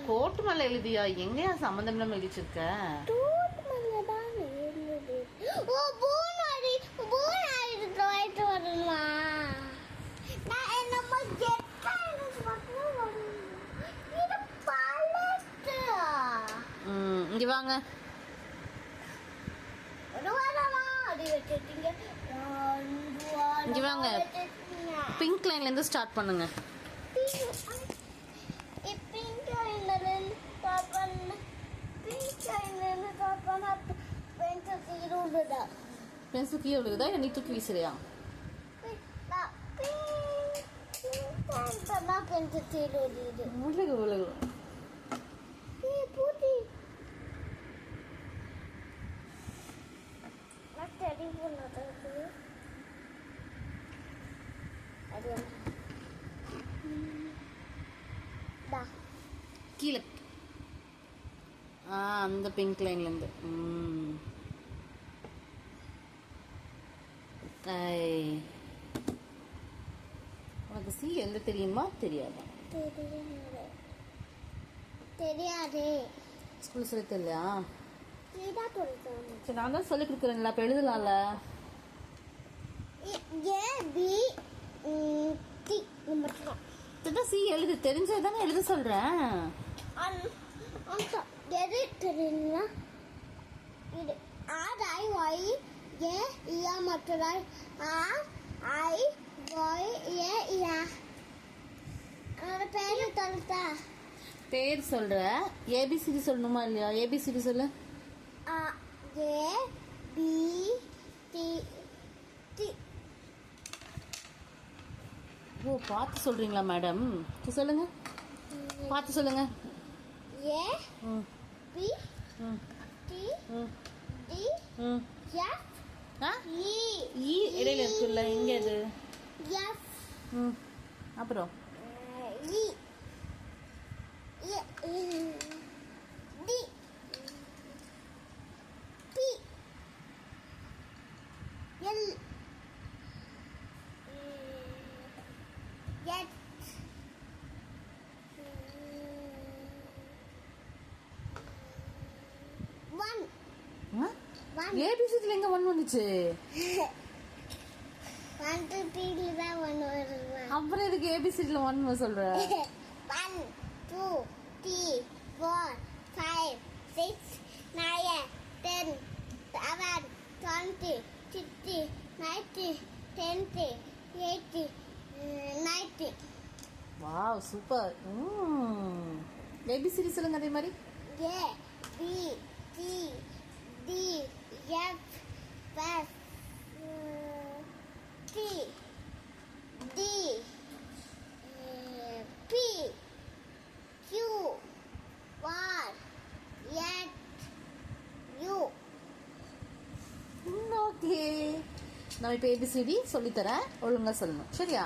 கோட்டு மேல எழுதியா? எங்கயா சம்பந்தம் இல்லாம எழுதிச்சிருக்க? இங்க வாங்க. இங்க வாங்க. பிங்க் லைன்ல இருந்து ஸ்டார்ட் பண்ணுங்க. பென்சில் கீழே விழுகுதா இல்லை நீ தூக்கி வீசுறியா? கீழே அந்த பிங்க் லைன்ல இருந்து. உனக்கு சி எழுத தெரியுமா தெரியாதா? தெரியாது. ஸ்கூல் சொல்லி தெரியலையா? சரி, நான் தான் சொல்லி கொடுக்குறேன்ல, அப்ப எழுதலாம்ல. சி எழுது தெரிஞ்சதானே எழுத சொல்றேன். பேர் சொல்ற. ஏபிசிடி சொல்லணுமா இல்லையா? ஏபிசிடி சொல்லு. ஓ, பார்த்து சொல்றீங்களா மேடம்? சொல்லுங்க, பார்த்து சொல்லுங்க. A B D D F E இடையில இருக்குல்ல, எங்க அது? எஃப். அப்புறம் E D P L H ஏபிசிடில எங்க 1 வந்துச்சு? 1 2 3 தான் 1 வருது. அப்புறம் எதுக்கு ஏபிசிடில 1 சொல்ற? 1 2 3 4 5 6 9 10 11 20 60 90 10 80 90. Wow, super. ஏபிசிடி சொல்லுங்க அதே மாதிரி. A B C D F F D D P Q R S U. Okay, நான் இப்போ ஏபிசிடி சொல்லித்தரேன், ஒழுங்கா சொல்லணும், சரியா?